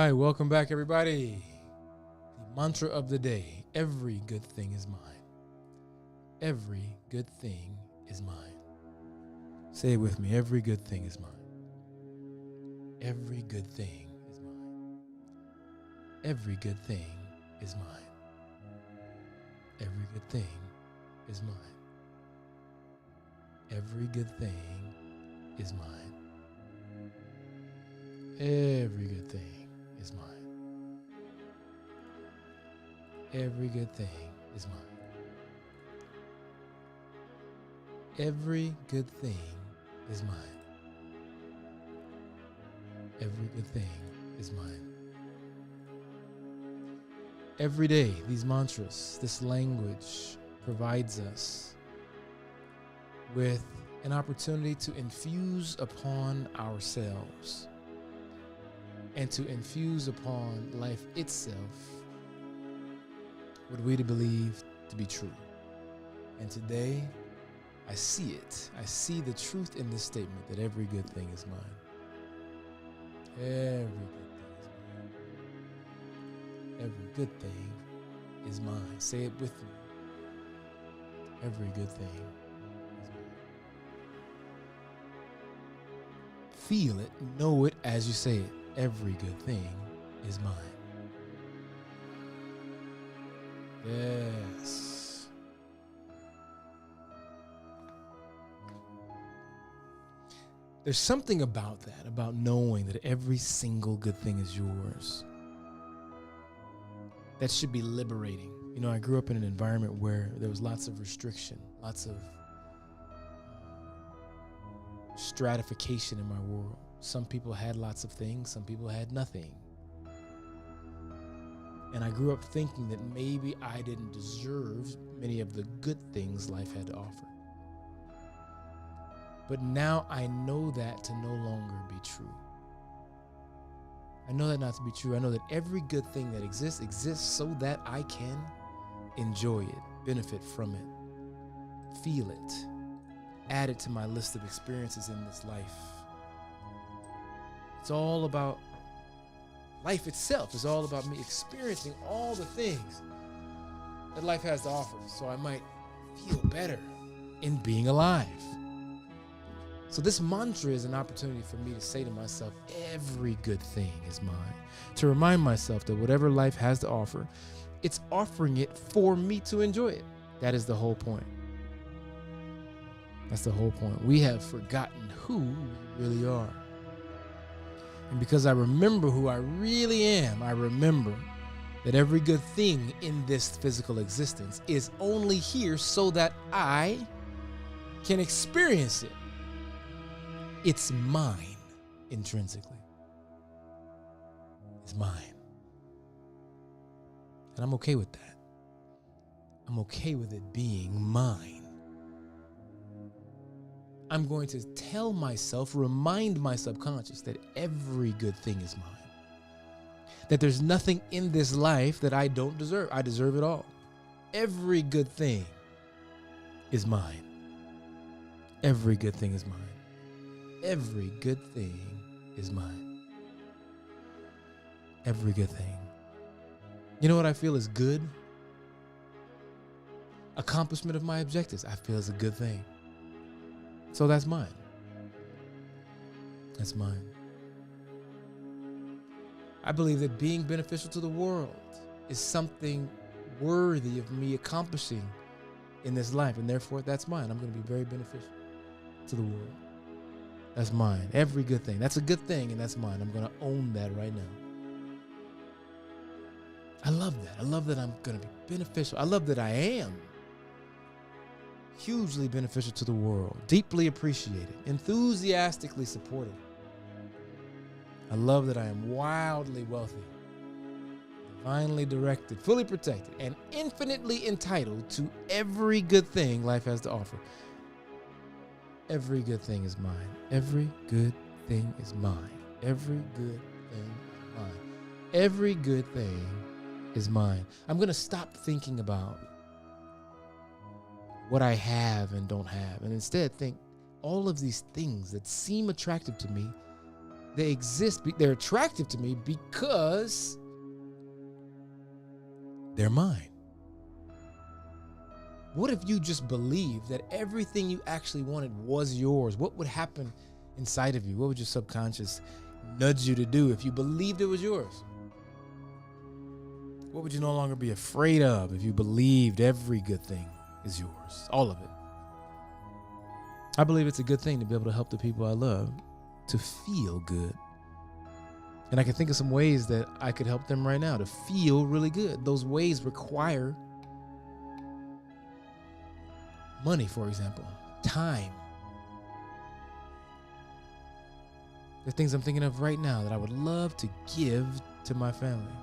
right, welcome back, everybody. The mantra of the day: every good thing is mine. Every good thing is mine. Say it with me: every good thing is mine. Every good thing is mine. Every good thing is mine. Every good thing is mine. Every good thing is mine. Every good thing is mine. Every good thing is mine. Every good thing is mine. Every good thing is mine. Every day, these mantras, this language provides us with an opportunity to infuse upon ourselves and to infuse upon life itself what we believe to be true. And today, I see it. I see the truth in this statement that every good thing is mine. Every good thing is mine. Say it with me. Every good thing is mine. Feel it, know it as you say it. Every good thing is mine. Yes. There's something about that, about knowing that every single good thing is yours. That should be liberating. You know, I grew up in an environment where there was lots of restriction, lots of stratification in my world. Some people had lots of things, some people had nothing. And I grew up thinking that maybe I didn't deserve many of the good things life had to offer. But now I know that to no longer be true. I know that not to be true. I know that every good thing that exists so that I can enjoy it, benefit from it, feel it, add it to my list of experiences in this life. It's all about life itself. It's all about me experiencing all the things that life has to offer so I might feel better in being alive. So this mantra is an opportunity for me to say to myself, every good thing is mine. To remind myself that whatever life has to offer, it's offering it for me to enjoy it. That is the whole point. That's the whole point. We have forgotten who we really are. And because I remember who I really am, I remember that every good thing in this physical existence is only here so that I can experience it. It's mine intrinsically. It's mine. And I'm okay with that. I'm okay with it being mine. I'm going to tell myself, remind my subconscious that every good thing is mine. That there's nothing in this life that I don't deserve. I deserve it all. Every good thing is mine. Every good thing is mine. Every good thing is mine. Every good thing. You know what I feel is good? Accomplishment of my objectives, I feel is a good thing. So that's mine. That's mine. I believe that being beneficial to the world is something worthy of me accomplishing in this life, and therefore that's mine. I'm going to be very beneficial to the world. That's mine. Every good thing. That's a good thing, and that's mine. I'm going to own that right now. I love that. I love that I'm going to be beneficial. I love that I am hugely beneficial to the world, deeply appreciated, enthusiastically supported. I love that I am wildly wealthy, divinely directed, fully protected, and infinitely entitled to every good thing life has to offer. Every good thing is mine. Every good thing is mine. Every good thing is mine. Every good thing is mine. I'm going to stop thinking about what I have and don't have, and instead think all of these things that seem attractive to me, They exist. They're attractive to me because they're mine. What if you just believed that everything you actually wanted was yours? What would happen inside of you? What would your subconscious nudge you to do if you believed it was yours? What would you no longer be afraid of if you believed every good thing is yours? All of it. I believe it's a good thing to be able to help the people I love to feel good. And I can think of some ways that I could help them right now to feel really good. Those ways require money, for example, time. The things I'm thinking of right now that I would love to give to my family.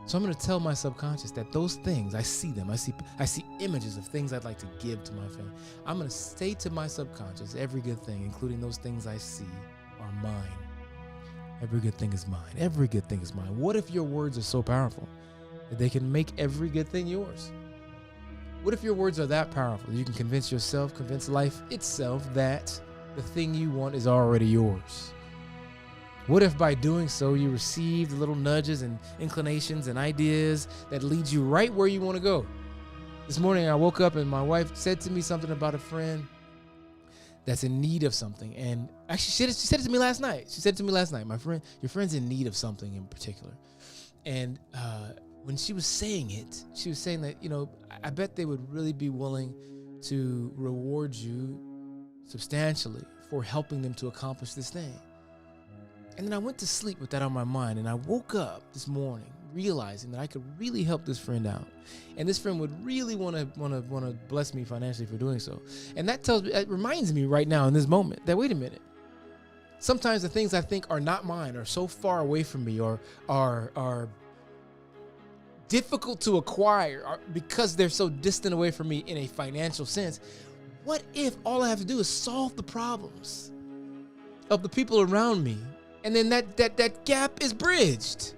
So I'm going to tell my subconscious that those things, I see them. I see images of things I'd like to give to my family. I'm going to say to my subconscious, every good thing, including those things I see, are mine. Every good thing is mine. Every good thing is mine. What if your words are so powerful that they can make every good thing yours? What if your words are that powerful that you can convince yourself, convince life itself that the thing you want is already yours? What if by doing so you received little nudges and inclinations and ideas that lead you right where you want to go? This morning I woke up and my wife said to me something about a friend that's in need of something. And actually she said it to me last night. She said it to me last night, your friend's in need of something in particular. And when she was saying it, she was saying that, I bet they would really be willing to reward you substantially for helping them to accomplish this thing. And then I went to sleep with that on my mind, and I woke up this morning realizing that I could really help this friend out, and this friend would really want to bless me financially for doing so. And it reminds me right now in this moment that, wait a minute, sometimes the things I think are not mine are so far away from me, or are difficult to acquire because they're so distant away from me in a financial sense. What if all I have to do is solve the problems of the people around me? And then that gap is bridged.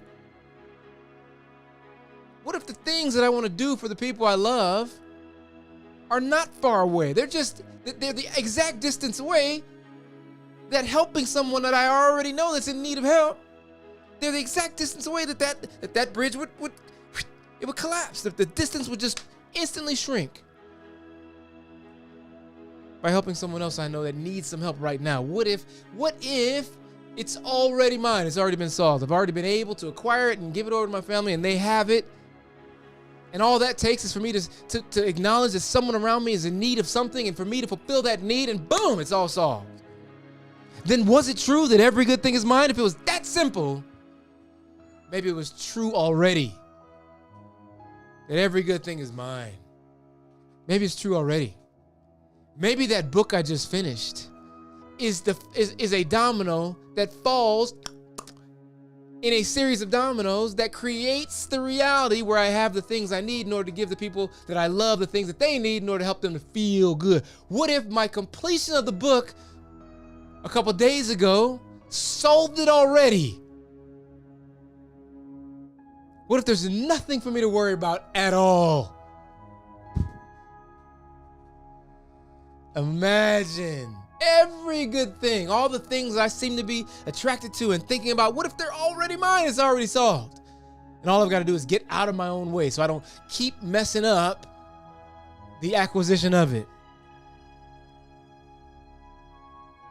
What if the things that I want to do for the people I love are not far away? They're the exact distance away that helping someone that I already know that's in need of help, they're the exact distance away that bridge would collapse. The distance would just instantly shrink by helping someone else I know that needs some help right now. What if it's already mine? It's already been solved. I've already been able to acquire it and give it over to my family, and they have it. And all that takes is for me to acknowledge that someone around me is in need of something, and for me to fulfill that need, and boom, it's all solved. Then was it true that every good thing is mine? If it was that simple, maybe it was true already that every good thing is mine. Maybe it's true already. Maybe that book I just finished is a domino that falls in a series of dominoes that creates the reality where I have the things I need in order to give the people that I love the things that they need in order to help them to feel good. What if my completion of the book a couple days ago solved it already? What if there's nothing for me to worry about at all? Imagine every good thing, all the things I seem to be attracted to and thinking about, what if they're already mine? It's already solved. And all I've got to do is get out of my own way so I don't keep messing up the acquisition of it.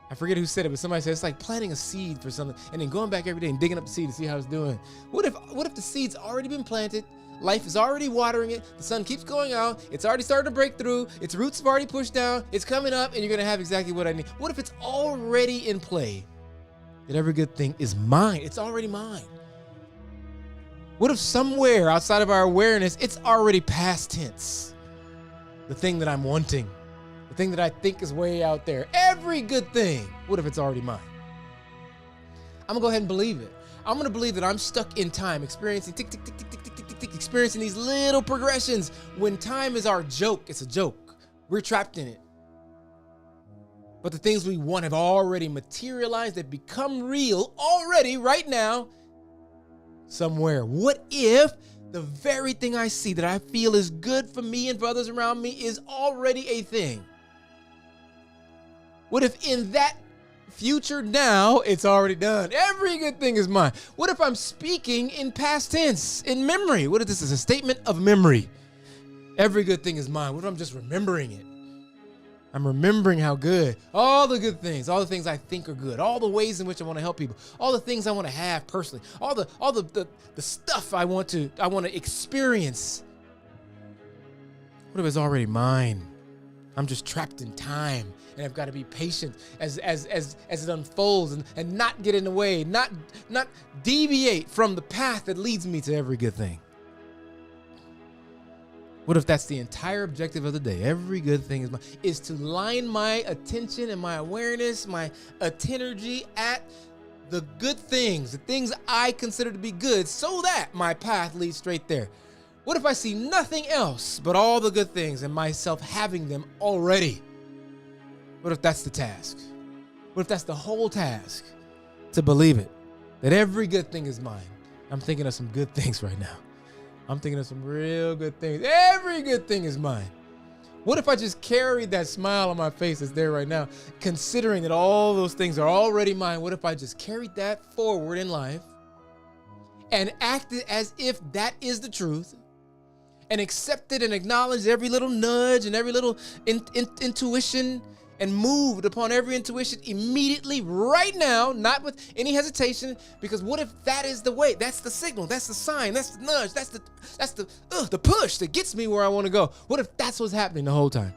I forget who said it, but somebody said it's like planting a seed for something and then going back every day and digging up the seed to see how it's doing. What if the seed's already been planted? Life is already watering it. The sun keeps going out. It's already starting to break through. Its roots have already pushed down. It's coming up, and you're going to have exactly what I need. What if it's already in play? That every good thing is mine. It's already mine. What if somewhere outside of our awareness, it's already past tense? The thing that I'm wanting, the thing that I think is way out there, every good thing. What if it's already mine? I'm going to go ahead and believe it. I'm going to believe that I'm stuck in time, experiencing tick, tick, tick, tick, tick, tick, tick, tick, experiencing these little progressions when time is our joke. It's a joke. We're trapped in it. But the things we want have already materialized. They've become real already right now somewhere. What if the very thing I see that I feel is good for me and for others around me is already a thing? What if in that future now, it's already done. Every good thing is mine. What if I'm speaking in past tense, in memory? What if this is a statement of memory? Every good thing is mine. What if I'm just remembering it? I'm remembering how good, all the good things, all the things I think are good, all the ways in which I want to help people, all the things I want to have personally, all the stuff I want to experience. What if it's already mine? I'm just trapped in time, and I've got to be patient as it unfolds and not get in the way, not deviate from the path that leads me to every good thing. What if that's the entire objective of the day? Every good thing is mine, is to line my attention and my awareness, my attenergy at the good things, the things I consider to be good, so that my path leads straight there. What if I see nothing else but all the good things and myself having them already? What if that's the task? What if that's the whole task? To believe it, that every good thing is mine. I'm thinking of some good things right now. I'm thinking of some real good things. Every good thing is mine. What if I just carried that smile on my face that's there right now, considering that all those things are already mine? What if I just carried that forward in life and acted as if that is the truth, and accepted and acknowledged every little nudge and every little intuition, and moved upon every intuition immediately right now, not with any hesitation? Because what if that is the way? That's the signal. That's the sign. That's the nudge. That's the push that gets me where I want to go. What if that's what's happening the whole time?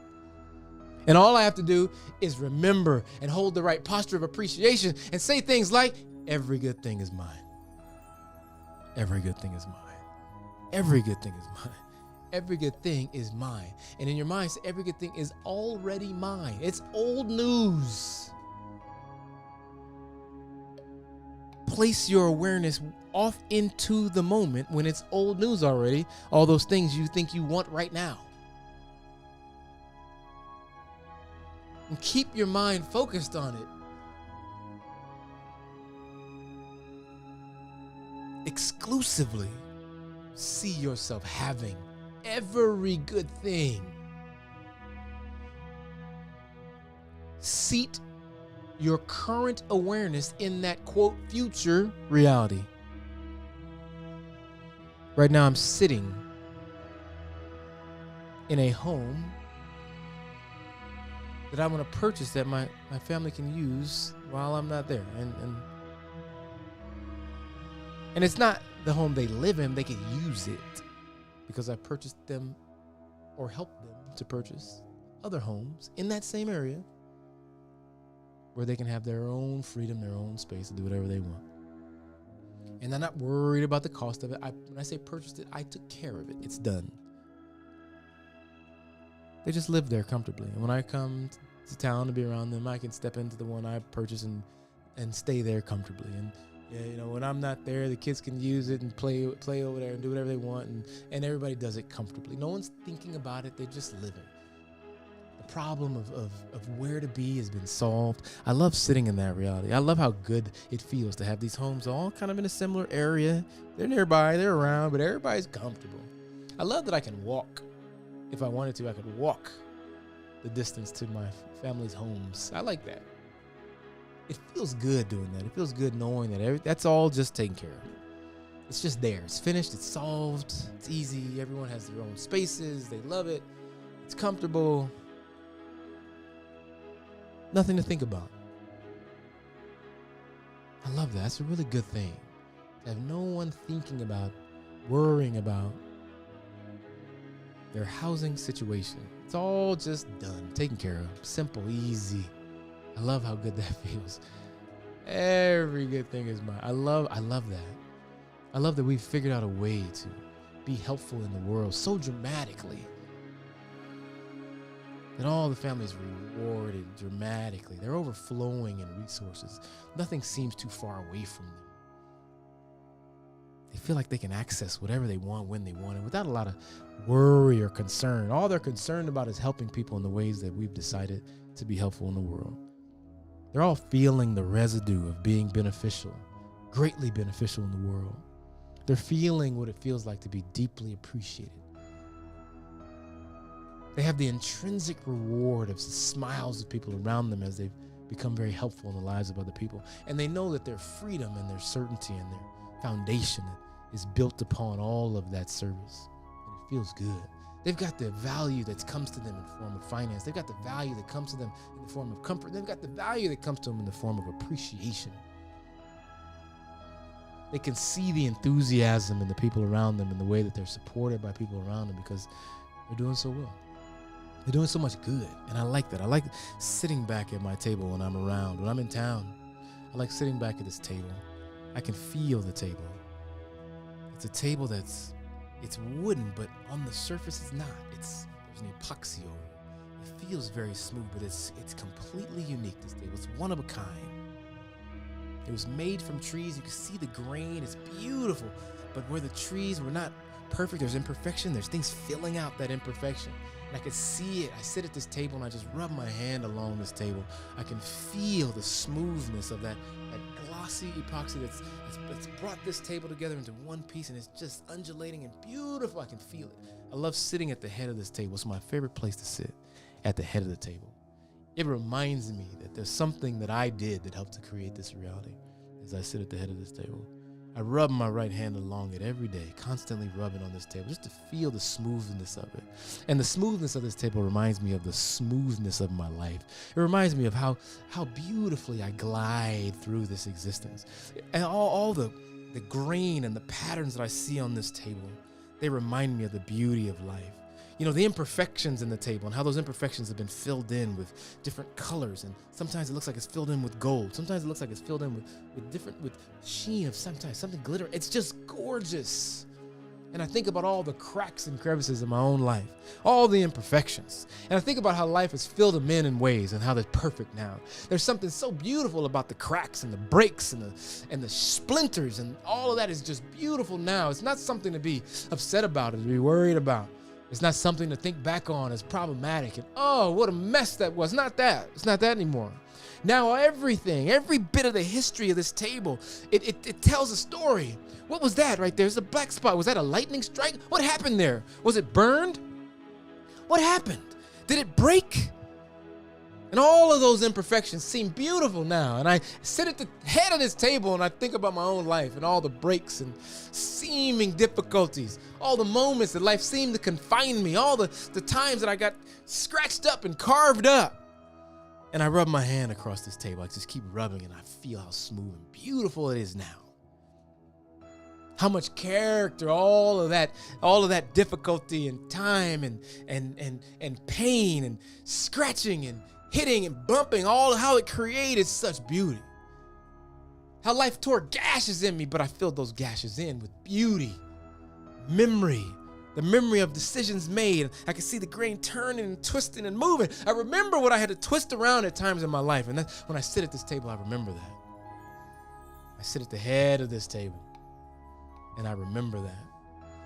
And all I have to do is remember and hold the right posture of appreciation and say things like, every good thing is mine. Every good thing is mine. Every good thing is mine. Every good thing is mine. And in your mind, say, every good thing is already mine. It's old news. Place your awareness off into the moment when it's old news already. All those things you think you want right now. And keep your mind focused on it. Exclusively see yourself having every good thing. Seat your current awareness in that, quote, future reality. Right now, I'm sitting in a home that I want to purchase that my family can use while I'm not there. And it's not the home they live in, they can use it. Because I purchased them or helped them to purchase other homes in that same area where they can have their own freedom, their own space to do whatever they want. And I'm not worried about the cost of it. When I say purchased it, I took care of it. It's done. They just live there comfortably. And when I come to town to be around them, I can step into the one I purchased and stay there comfortably. And yeah, you know, when I'm not there, the kids can use it and play over there and do whatever they want, and everybody does it comfortably. No one's thinking about it, they're just living. The problem of where to be has been solved. I love sitting in that reality. I love how good it feels to have these homes all kind of in a similar area. They're nearby, they're around, but everybody's comfortable. I love that I can walk. If I wanted to, I could walk the distance to my family's homes. I like that. It feels good doing that. It feels good knowing that that's all just taken care of. It's just there. It's finished. It's solved. It's easy. Everyone has their own spaces. They love it. It's comfortable. Nothing to think about. I love that. That's a really good thing. To have no one thinking about, worrying about their housing situation. It's all just done, taken care of. Simple, easy. I love how good that feels. Every good thing is mine. I love that. I love that we've figured out a way to be helpful in the world so dramatically that all the families rewarded dramatically. They're overflowing in resources. Nothing seems too far away from them. They feel like they can access whatever they want when they want it without a lot of worry or concern. All they're concerned about is helping people in the ways that we've decided to be helpful in the world. They're all feeling the residue of being beneficial, greatly beneficial in the world. They're feeling what it feels like to be deeply appreciated. They have the intrinsic reward of the smiles of people around them as they've become very helpful in the lives of other people. And they know that their freedom and their certainty and their foundation is built upon all of that service. And it feels good. They've got the value that comes to them in the form of finance. They've got the value that comes to them in the form of comfort. They've got the value that comes to them in the form of appreciation. They can see the enthusiasm in the people around them and the way that they're supported by people around them because they're doing so well. They're doing so much good, and I like that. I like sitting back at my table when I'm around. When I'm in town, I like sitting back at this table. I can feel the table. It's a table it's wooden, but on the surface it's not. There's an epoxy over it. It feels very smooth, but it's completely unique, this table. It's one of a kind. It was made from trees. You can see the grain. It's beautiful, but where the trees were not perfect, there's imperfection. There's things filling out that imperfection. And I can see it. I sit at this table and I just rub my hand along this table. I can feel the smoothness of that glossy epoxy that's brought this table together into one piece, and it's just undulating and beautiful. I can feel it. I love sitting at the head of this table. It's my favorite place to sit, at the head of the table. It reminds me that there's something that I did that helped to create this reality as I sit at the head of this table. I rub my right hand along it every day, constantly rubbing on this table just to feel the smoothness of it. And the smoothness of this table reminds me of the smoothness of my life. It reminds me of how beautifully I glide through this existence. And all the grain and the patterns that I see on this table, they remind me of the beauty of life. You know, the imperfections in the table and how those imperfections have been filled in with different colors. And sometimes it looks like it's filled in with gold. Sometimes it looks like it's filled in with sheen of sometimes something glitter. It's just gorgeous. And I think about all the cracks and crevices in my own life, all the imperfections. And I think about how life has filled them in ways and how they're perfect now. There's something so beautiful about the cracks and the breaks and the splinters, and all of that is just beautiful now. It's not something to be upset about or to be worried about. It's not something to think back on as problematic and, oh, what a mess that was. Not that. It's not that anymore. Now everything, every bit of the history of this table, it tells a story. What was that right there? There's a black spot. Was that a lightning strike? What happened there? Was it burned? What happened? Did it break? And all of those imperfections seem beautiful now. And I sit at the head of this table and I think about my own life and all the breaks and seeming difficulties, all the moments that life seemed to confine me, all the times that I got scratched up and carved up. And I rub my hand across this table. I just keep rubbing and I feel how smooth and beautiful it is now. How much character, all of that difficulty and time and pain and scratching and hitting and bumping, all how it created such beauty. How life tore gashes in me, but I filled those gashes in with beauty, memory, the memory of decisions made. I can see the grain turning and twisting and moving. I remember what I had to twist around at times in my life. And that's when I sit at this table, I remember that. I sit at the head of this table and I remember that.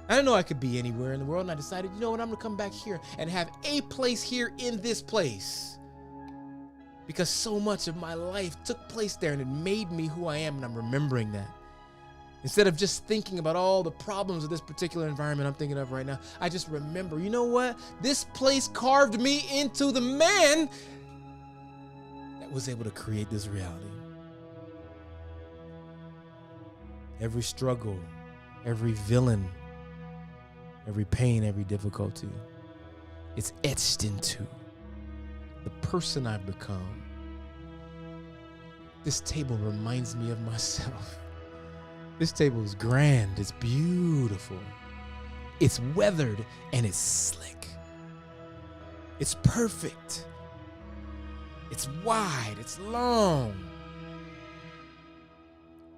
I didn't know I could be anywhere in the world, and I decided, you know what, I'm gonna come back here and have a place here in this place. Because so much of my life took place there and it made me who I am, and I'm remembering that. Instead of just thinking about all the problems of this particular environment I'm thinking of right now, I just remember, you know what? This place carved me into the man that was able to create this reality. Every struggle, every villain, every pain, every difficulty, it's etched into the person I've become. This table reminds me of myself. This table is grand, it's beautiful, it's weathered, and it's slick. It's perfect. It's wide, it's long.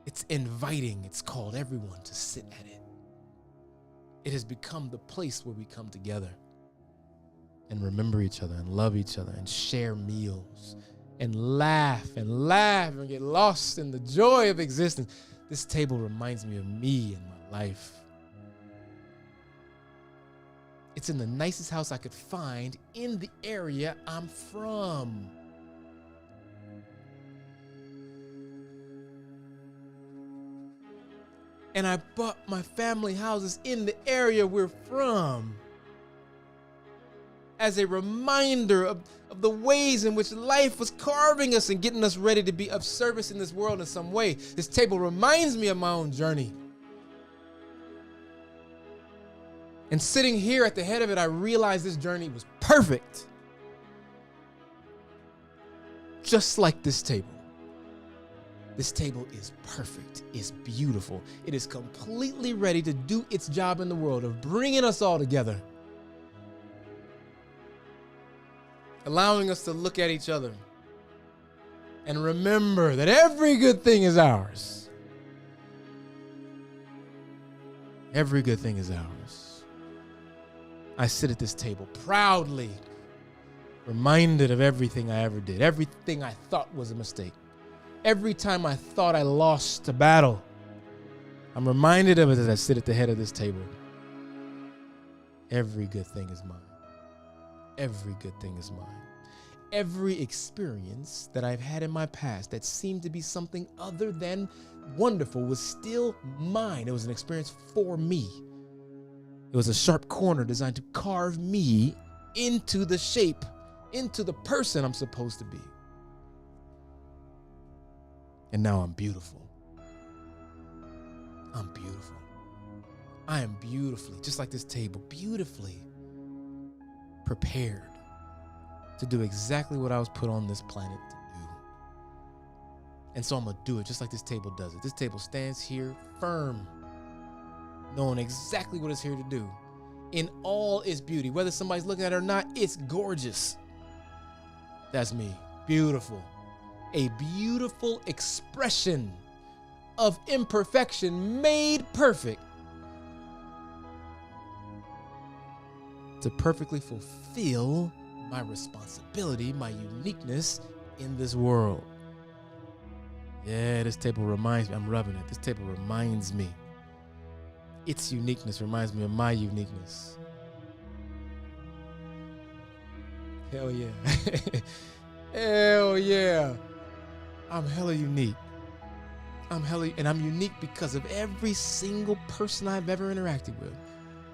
It's inviting, it's called everyone to sit at it. It has become the place where we come together and remember each other and love each other and share meals and laugh and get lost in the joy of existence. This table reminds me of me and my life. It's in the nicest house I could find in the area I'm from. And I bought my family houses in the area we're from. as a reminder of the ways in which life was carving us and getting us ready to be of service in this world in some way. This table reminds me of my own journey. And sitting here at the head of it, I realized this journey was perfect. Just like this table. This table is perfect, is beautiful. It is completely ready to do its job in the world of bringing us all together. Allowing us to look at each other and remember that every good thing is ours. Every good thing is ours. I sit at this table proudly, reminded of everything I ever did, everything I thought was a mistake. Every time I thought I lost a battle, I'm reminded of it as I sit at the head of this table. Every good thing is mine. Every good thing is mine. Every experience that I've had in my past that seemed to be something other than wonderful was still mine. It was an experience for me. It was a sharp corner designed to carve me into the shape, into the person I'm supposed to be. And now I'm beautiful. I'm beautiful. I am beautifully, just like this table, beautifully prepared to do exactly what I was put on this planet to do. And so I'm going to do it just like this table does it. This table stands here firm, knowing exactly what it's here to do in all its beauty. Whether somebody's looking at it or not, it's gorgeous. That's me. Beautiful. A beautiful expression of imperfection made perfect to perfectly fulfill my responsibility, my uniqueness in this world. Yeah, this table reminds me, I'm rubbing it. This table reminds me. Its uniqueness reminds me of my uniqueness. Hell yeah. Hell yeah. I'm hella unique. And I'm unique because of every single person I've ever interacted with.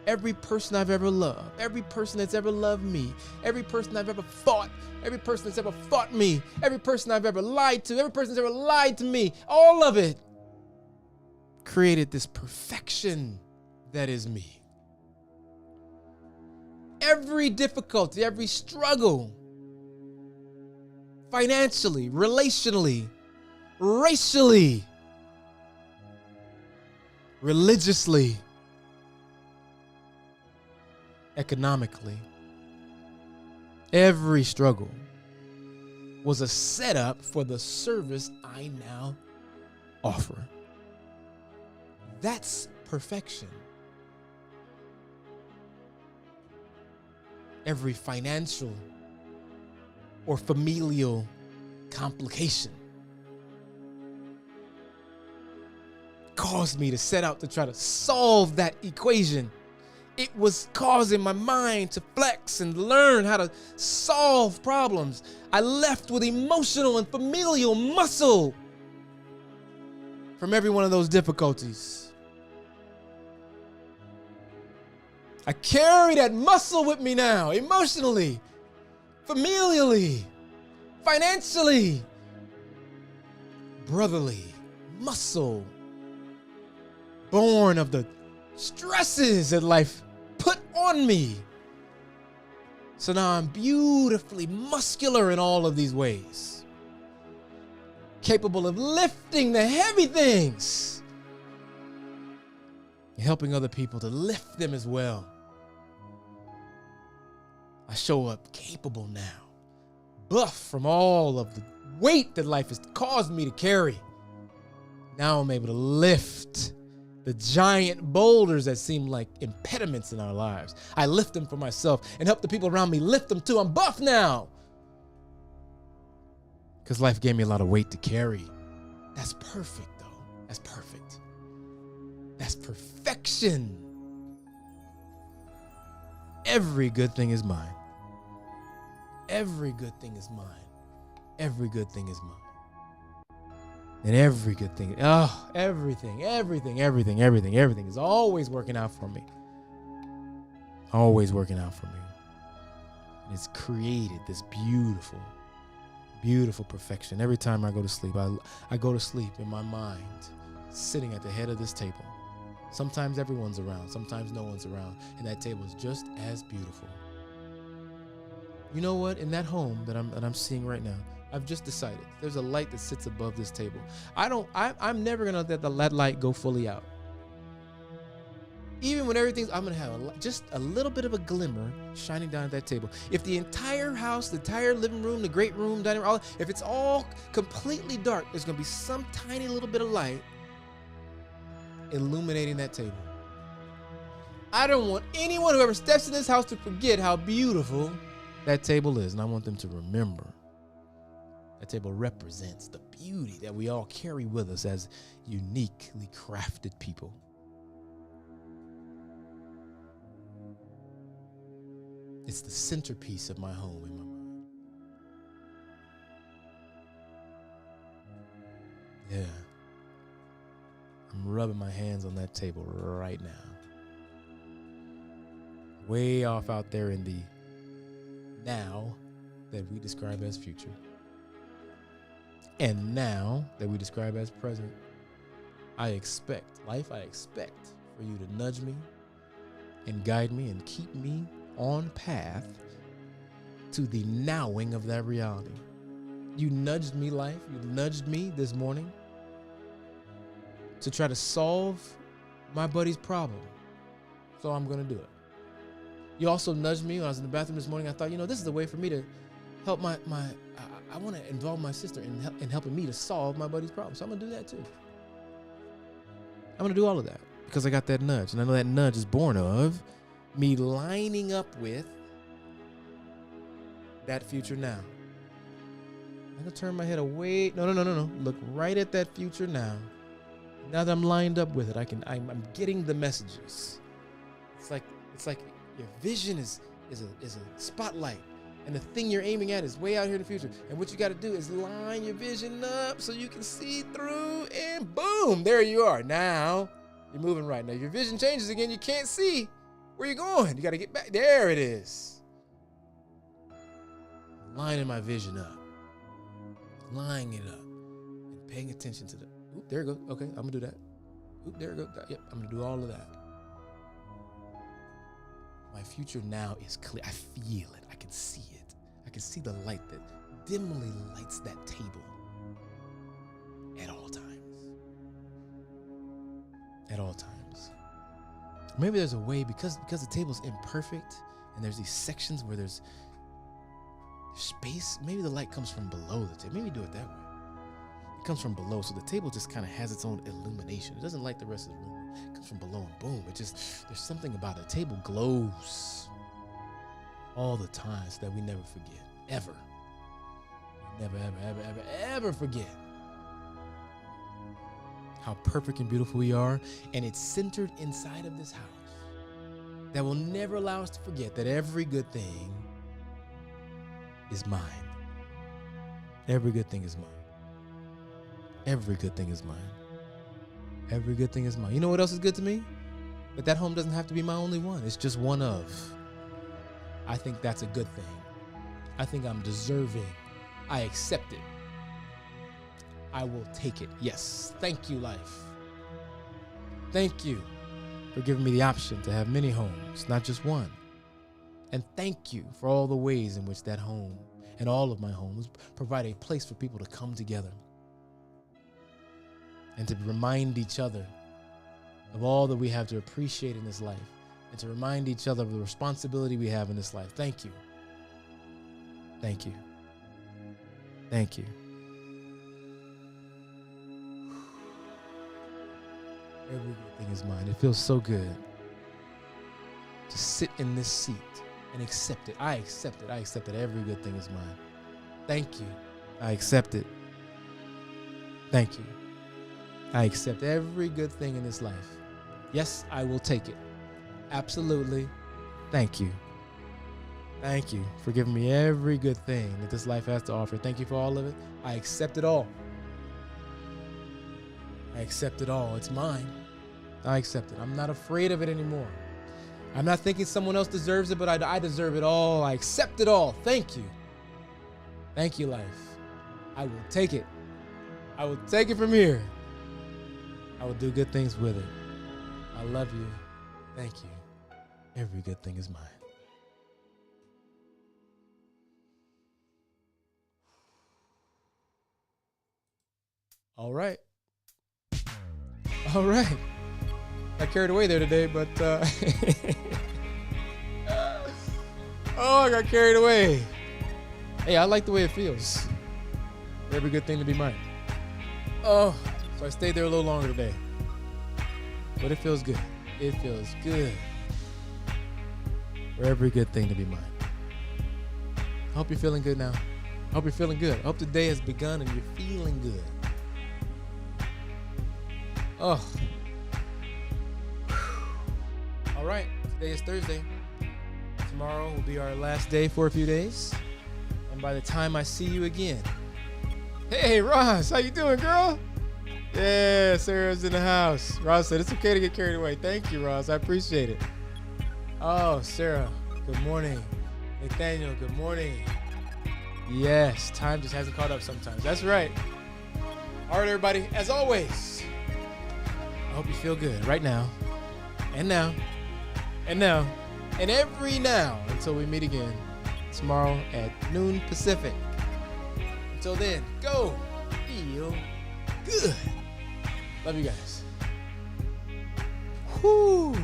Every person I've ever loved. Every person that's ever loved me. Every person I've ever fought. Every person that's ever fought me. Every person I've ever lied to. Every person that's ever lied to me. All of it created this perfection that is me. Every difficulty, every struggle, financially, relationally, racially, religiously, economically, every struggle was a setup for the service I now offer. That's perfection. Every financial or familial complication caused me to set out to try to solve that equation. It was causing my mind to flex and learn how to solve problems. I left with emotional and familial muscle from every one of those difficulties. I carry that muscle with me now, emotionally, familially, financially, brotherly muscle, born of the stresses that life put on me. So now I'm beautifully muscular in all of these ways, capable of lifting the heavy things and helping other people to lift them as well. I show up capable now, buff from all of the weight that life has caused me to carry. Now I'm able to lift the giant boulders that seem like impediments in our lives. I lift them for myself and help the people around me lift them too. I'm buff now because life gave me a lot of weight to carry. That's perfect, though. That's perfect. That's perfection. Every good thing is mine. Every good thing is mine. Every good thing is mine. And every good thing, everything is always working out for me. Always working out for me. It's created this beautiful, beautiful perfection. Every time I go to sleep, I go to sleep in my mind, sitting at the head of this table. Sometimes everyone's around, sometimes no one's around, and that table is just as beautiful. You know what? In that home that I'm seeing right now, I've just decided there's a light that sits above this table. I'm never gonna let that light go fully out. Even when I'm gonna have just a little bit of a glimmer shining down at that table. If the entire house, the entire living room, the great room, dining room, if it's all completely dark, there's gonna be some tiny little bit of light illuminating that table. I don't want anyone who ever steps in this house to forget how beautiful that table is, and I want them to remember that table represents the beauty that we all carry with us as uniquely crafted people. It's the centerpiece of my home in my mind. Yeah. I'm rubbing my hands on that table right now. Way off out there in the now that we describe as future. And now that we describe as present. I expect for you to nudge me and guide me and keep me on path to the nowing of that reality. You nudged me, life. You nudged me this morning to try to solve my buddy's problem. So I'm going to do it. You also nudged me when I was in the bathroom this morning. I thought, this is a way for me to help I want to involve my sister in helping me to solve my buddy's problem. So I'm going to do that too. I'm going to do all of that because I got that nudge. And I know that nudge is born of me lining up with that future now. I'm going to turn my head away. No. Look right at that future now. Now that I'm lined up with it, I'm getting the messages. It's like your vision is a spotlight, and the thing you're aiming at is way out here in the future. And what you got to do is line your vision up so you can see through, and boom, there you are. Now you're moving right. Now your vision changes again. You can't see where you're going. You got to get back. There it is. Lining my vision up. Lining it up. And paying attention to the, oop, there it goes. Okay, I'm going to do that. Oop, there it goes. Yep, I'm going to do all of that. My future now is clear. I feel it. I can see it. I can see the light that dimly lights that table at all times. At all times. Maybe there's a way, because the table's imperfect and there's these sections where there's space, maybe the light comes from below the table. Maybe do it that way. It comes from below, so the table just kind of has its own illumination. It doesn't light the rest of the room. It comes from below and boom. There's something about it. The table glows all the time so that we never forget. Ever. Never, ever forget how perfect and beautiful we are. And it's centered inside of this house that will never allow us to forget that every good thing is mine. Every good thing is mine. Every good thing is mine. Every good thing is mine. You know what else is good to me? That home doesn't have to be my only one. It's just one of. I think that's a good thing. I think I'm deserving. I accept it. I will take it. Yes. Thank you, life. Thank you for giving me the option to have many homes, not just one. And thank you for all the ways in which that home and all of my homes provide a place for people to come together and to remind each other of all that we have to appreciate in this life and to remind each other of the responsibility we have in this life. Thank you. Thank you. Thank you. Every good thing is mine. It feels so good to sit in this seat and accept it. I accept it. I accept that every good thing is mine. Thank you. I accept it. Thank you. I accept every good thing in this life. Yes, I will take it. Absolutely. Thank you. Thank you for giving me every good thing that this life has to offer. Thank you for all of it. I accept it all. I accept it all. It's mine. I accept it. I'm not afraid of it anymore. I'm not thinking someone else deserves it, but I deserve it all. I accept it all. Thank you. Thank you, life. I will take it. I will take it from here. I will do good things with it. I love you. Thank you. Every good thing is mine. All right. All right. I carried away there today, but oh, I got carried away. Hey, I like the way it feels. Every good thing to be mine. Oh, so I stayed there a little longer today. But it feels good. It feels good. For every good thing to be mine. I hope you're feeling good now. I hope you're feeling good. I hope the day has begun and you're feeling good. Oh. All right. Today is Thursday. Tomorrow will be our last day for a few days. And by the time I see you again. Hey, Roz, how you doing, girl? Yeah, Sarah's in the house. Roz said it's okay to get carried away. Thank you, Roz. I appreciate it. Oh, Sarah, good morning. Nathaniel, good morning. Yes, time just hasn't caught up sometimes. That's right. All right, everybody, as always, I hope you feel good right now, and now, and now, and every now until we meet again tomorrow at noon Pacific. Until then, go feel good. Love you guys. Whoo.